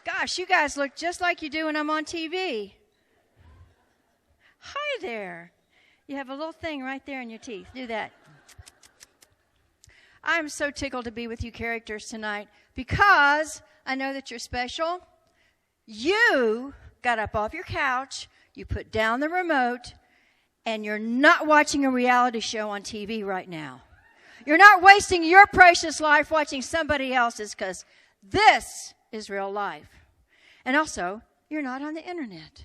Gosh, you guys look just like you do when I'm on TV. Hi there. You have a little thing right there in your teeth. Do that. I'm so tickled to be with you characters tonight because I know that you're special. You got up off your couch, you put down the remote, and you're not watching a reality show on TV right now. You're not wasting your precious life watching somebody else's, because this is real life. And also, you're not on the internet.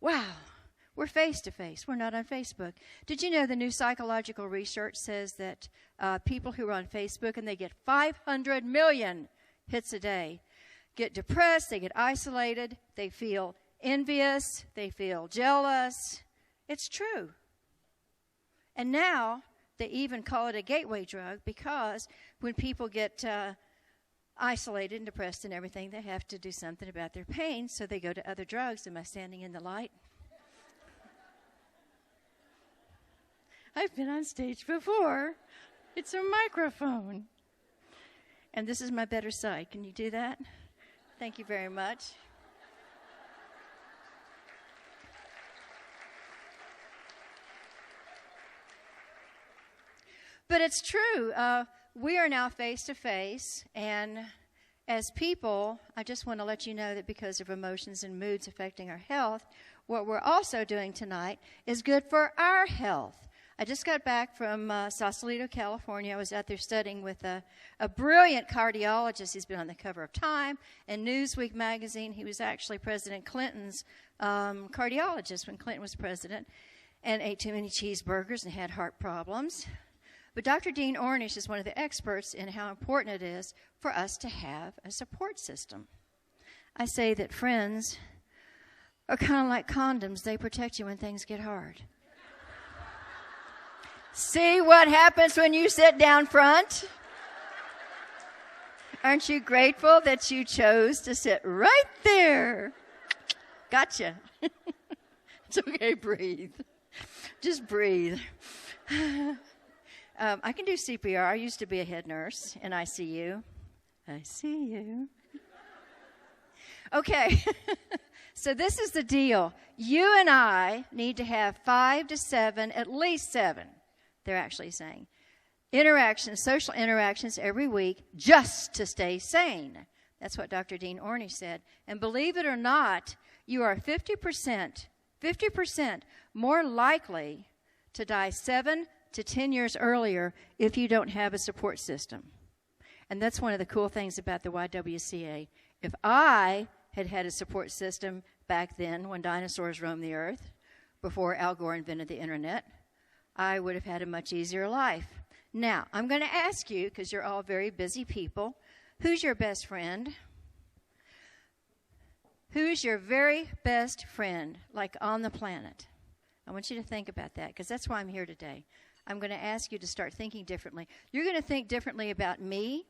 Wow. We're face-to-face. We're not on Facebook. Did you know the new psychological research says that people who are on Facebook, and they get 500 million hits a day, get depressed, they get isolated, they feel envious, they feel jealous. It's true. And now they even call it a gateway drug, because when people get isolated and depressed and everything, they have to do something about their pain, so they go to other drugs. Am I standing in the light? I've been on stage before. It's a microphone. And this is my better side. Can you do that? Thank you very much. But it's true. We are now face-to-face, and as people, I just want to let you know that because of emotions and moods affecting our health, what we're also doing tonight is good for our health. I just got back from Sausalito, California. I was out there studying with a brilliant cardiologist. He's been on the cover of Time and Newsweek magazine. He was actually President Clinton's cardiologist when Clinton was president, and ate too many cheeseburgers and had heart problems. But Dr. Dean Ornish is one of the experts in how important it is for us to have a support system. I say that friends are kind of like condoms. They protect you when things get hard. See what happens when you sit down front? Aren't you grateful that you chose to sit right there? Gotcha. It's okay, breathe. Just breathe. I can do CPR. I used to be a head nurse in ICU. I see you. Okay. So this is the deal. You and I need to have 5 to 7, at least 7, they're actually saying, interactions, social interactions every week just to stay sane. That's what Dr. Dean Ornish said. And believe it or not, you are 50% more likely to die 7 to 10 years earlier if you don't have a support system. And that's one of the cool things about the YWCA. If I had had a support system back then when dinosaurs roamed the earth, before Al Gore invented the internet, I would have had a much easier life. Now, I'm going to ask you, because you're all very busy people, who's your best friend? Who's your very best friend, like on the planet? I want you to think about that, because that's why I'm here today. I'm going to ask you to start thinking differently. You're going to think differently about me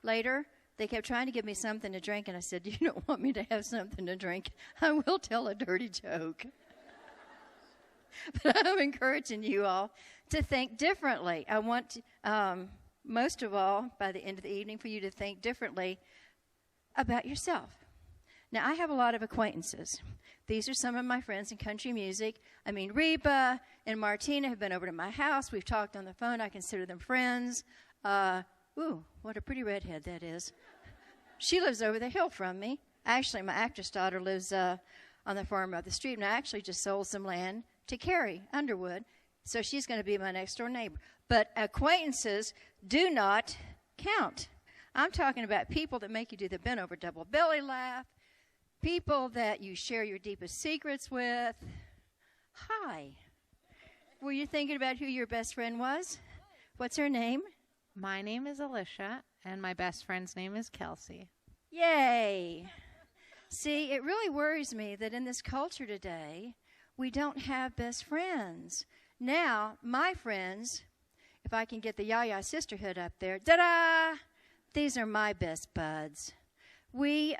later. They kept trying to give me something to drink, and I said, you don't want me to have something to drink. I will tell a dirty joke. But I'm encouraging you all to think differently. I want, most of all, by the end of the evening, for you to think differently about yourself. Now, I have a lot of acquaintances. These are some of my friends in country music. I mean, Reba and Martina have been over to my house. We've talked on the phone. I consider them friends. Ooh, what a pretty redhead that is. She lives over the hill from me. Actually, my actress daughter lives on the farm up the street, and I actually just sold some land to Carrie Underwood, so she's going to be my next-door neighbor. But acquaintances do not count. I'm talking about people that make you do the bent-over double belly laugh, people that you share your deepest secrets with. Hi. Were you thinking about who your best friend was? What's her name? My name is Alicia, and my best friend's name is Kelsey. Yay. See, it really worries me that in this culture today, we don't have best friends. Now, my friends, if I can get the Yaya sisterhood up there, ta-da! These are my best buds. We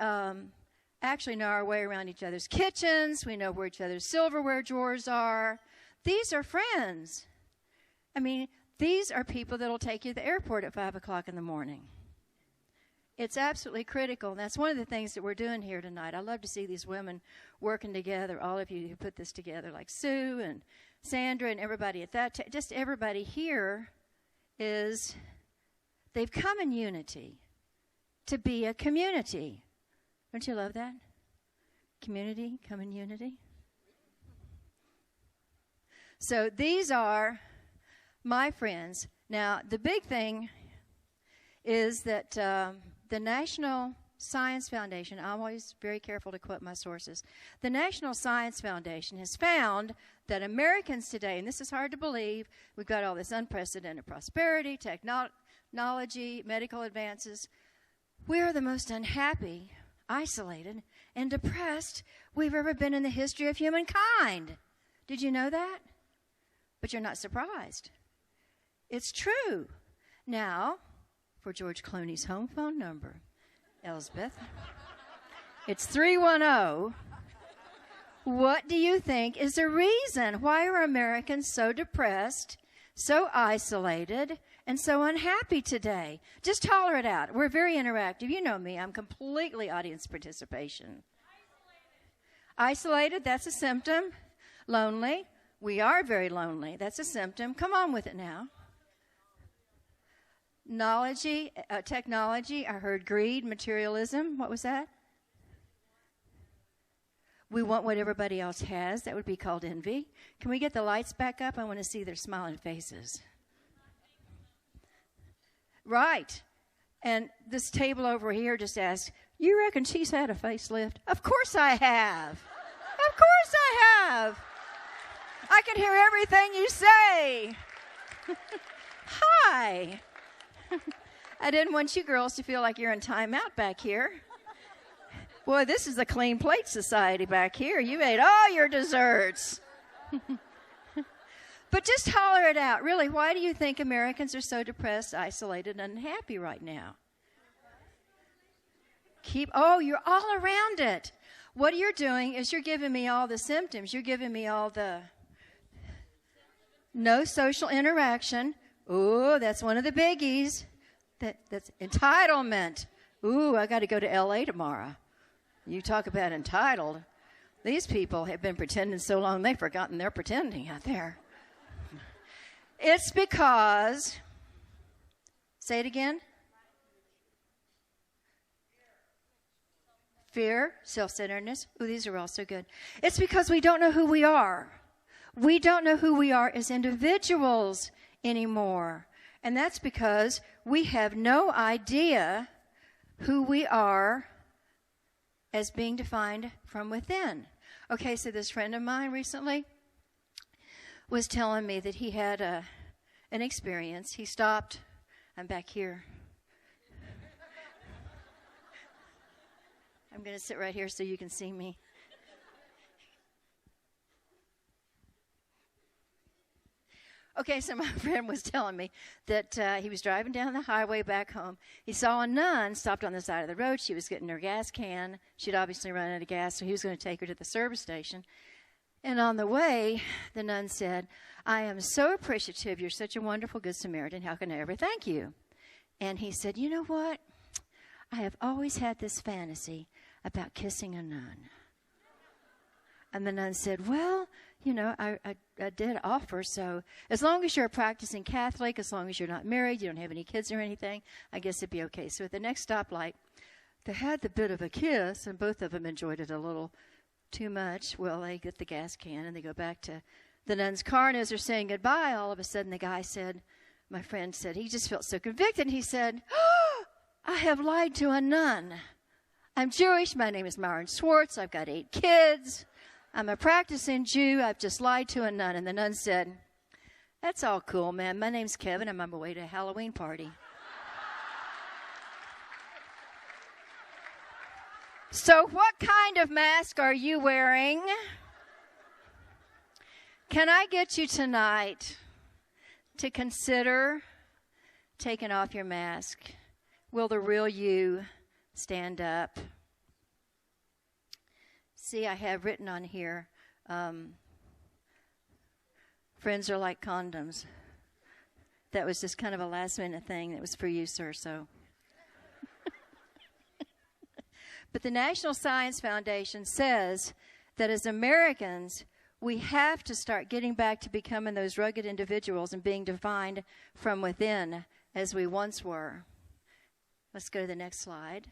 actually know our way around each other's kitchens. We know where each other's silverware drawers are. These are friends. I mean, these are people that will take you to the airport at 5 o'clock in the morning. It's absolutely critical, and that's one of the things that we're doing here tonight. I love to see these women working together, all of you who put this together, like Sue and Sandra and everybody at that just everybody here they've come in unity to be a community. Don't you love that? Community, come in unity. So these are my friends. Now, the big thing is that the National Science Foundation, I'm always very careful to quote my sources. The National Science Foundation has found that Americans today, and this is hard to believe, we've got all this unprecedented prosperity, technology, medical advances. We are the most unhappy, isolated, and depressed we've ever been in the history of humankind. Did you know that? But you're not surprised. It's true. Now, for George Clooney's home phone number, Elizabeth, it's 310. What do you think is the reason? Why are Americans so depressed, so isolated, and so unhappy today? Just holler it out. We're very interactive. You know me. I'm completely audience participation. Isolated, that's a symptom. Lonely, we are very lonely. That's a symptom. Come on with it now. Technology, I heard greed, materialism. What was that? We want what everybody else has. That would be called envy. Can we get the lights back up? I want to see their smiling faces. Right. And this table over here just asked, you reckon she's had a facelift? Of course I have. Of course I have. I can hear everything you say. Hi. I didn't want you girls to feel like you're in timeout back here. Boy, this is a clean plate society back here. You ate all your desserts. But just holler it out. Really, why do you think Americans are so depressed, isolated, and unhappy right now? You're all around it. What you're doing is you're giving me all the symptoms. You're giving me all the no social interaction. Ooh, that's one of the biggies. That's entitlement. Ooh, I got to go to L.A. tomorrow. You talk about entitled. These people have been pretending so long they've forgotten they're pretending out there. It's because, say it again. Fear, self-centeredness. Ooh, these are all so good. It's because we don't know who we are. We don't know who we are as individuals anymore. And that's because we have no idea who we are as being defined from within. Okay, so this friend of mine recently was telling me that he had an experience. He stopped. I'm back here. I'm going to sit right here so you can see me. Okay, so my friend was telling me that he was driving down the highway back home. He saw a nun stopped on the side of the road. She was getting her gas can. She'd obviously run out of gas, so he was going to take her to the service station. And on the way, the nun said, I am so appreciative. You're such a wonderful Good Samaritan. How can I ever thank you? And he said, you know what? I have always had this fantasy about kissing a nun. And the nun said, well, you know, I did offer, so as long as you're a practicing Catholic, as long as you're not married, you don't have any kids or anything, I guess it'd be okay. So at the next stoplight, they had the bit of a kiss, and both of them enjoyed it a little too much. Well, they get the gas can, and they go back to the nun's car, and as they're saying goodbye, all of a sudden the guy said, my friend said, he just felt so convicted. He said, oh, I have lied to a nun. I'm Jewish. My name is Myron Schwartz. I've got 8 kids. I'm a practicing Jew. I've just lied to a nun. And the nun said, that's all cool, man. My name's Kevin. I'm on my way to a Halloween party. So what kind of mask are you wearing? Can I get you tonight to consider taking off your mask? Will the real you stand up? See, I have written on here, friends are like condoms. That was just kind of a last-minute thing that was for you, sir, so. But the National Science Foundation says that as Americans, we have to start getting back to becoming those rugged individuals and being defined from within as we once were. Let's go to the next slide.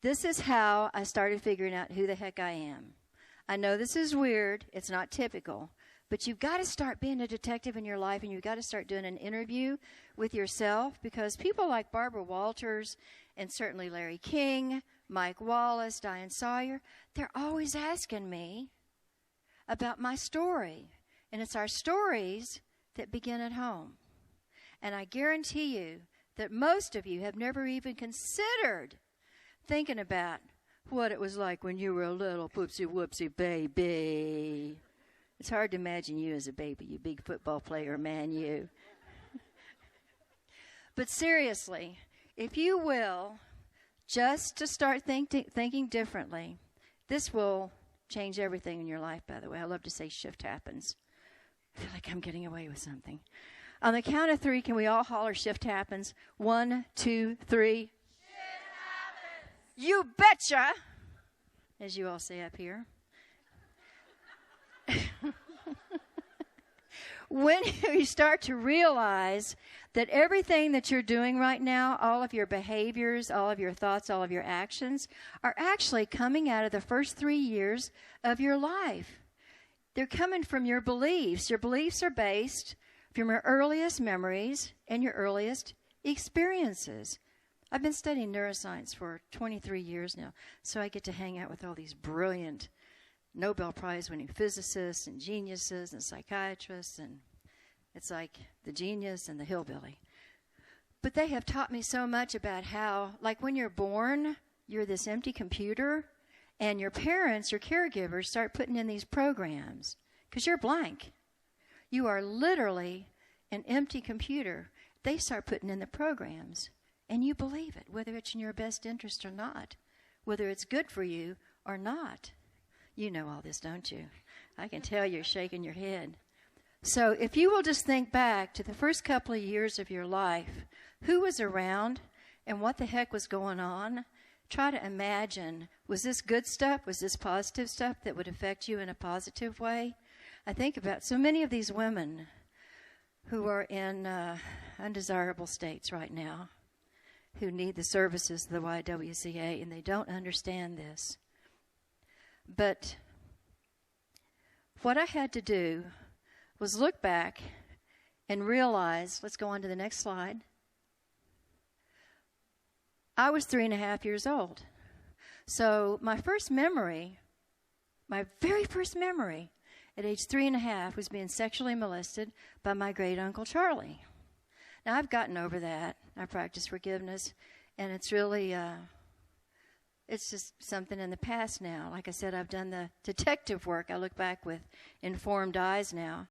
This is how I started figuring out who the heck I am. I know this is weird. It's not typical. But you've got to start being a detective in your life, and you've got to start doing an interview with yourself, because people like Barbara Walters and certainly Larry King, Mike Wallace, Diane Sawyer, they're always asking me about my story. And it's our stories that begin at home. And I guarantee you that most of you have never even considered thinking about what it was like when you were a little poopsie-whoopsie baby. It's hard to imagine you as a baby, you big football player, man, you. But seriously, if you will, just to start thinking differently, this will change everything in your life, by the way. I love to say shift happens. I feel like I'm getting away with something. On the count of 3, can we all holler shift happens? 1, 2, 3. Shift happens. You betcha, as you all say up here. When you start to realize that everything that you're doing right now, all of your behaviors, all of your thoughts, all of your actions, are actually coming out of the first 3 years of your life. They're coming from your beliefs. Your beliefs are based from your earliest memories and your earliest experiences. I've been studying neuroscience for 23 years now, so I get to hang out with all these brilliant Nobel Prize-winning physicists and geniuses and psychiatrists, and it's like the genius and the hillbilly. But they have taught me so much about how, like when you're born, you're this empty computer, and your parents, your caregivers, start putting in these programs because you're blank. You are literally an empty computer. They start putting in the programs, and you believe it, whether it's in your best interest or not, whether it's good for you or not. You know all this, don't you? I can tell you're shaking your head. So if you will just think back to the first couple of years of your life, who was around and what the heck was going on, try to imagine, was this good stuff? Was this positive stuff that would affect you in a positive way? I think about so many of these women who are in undesirable states right now, who need the services of the YWCA, and they don't understand this. But what I had to do was look back and realize, let's go on to the next slide. I was 3.5 years old. So my first memory, my very first memory at age 3.5 was being sexually molested by my great uncle Charlie. Now I've gotten over that. I practice forgiveness, and it's really it's just something in the past now. Like I said, I've done the detective work. I look back with informed eyes now.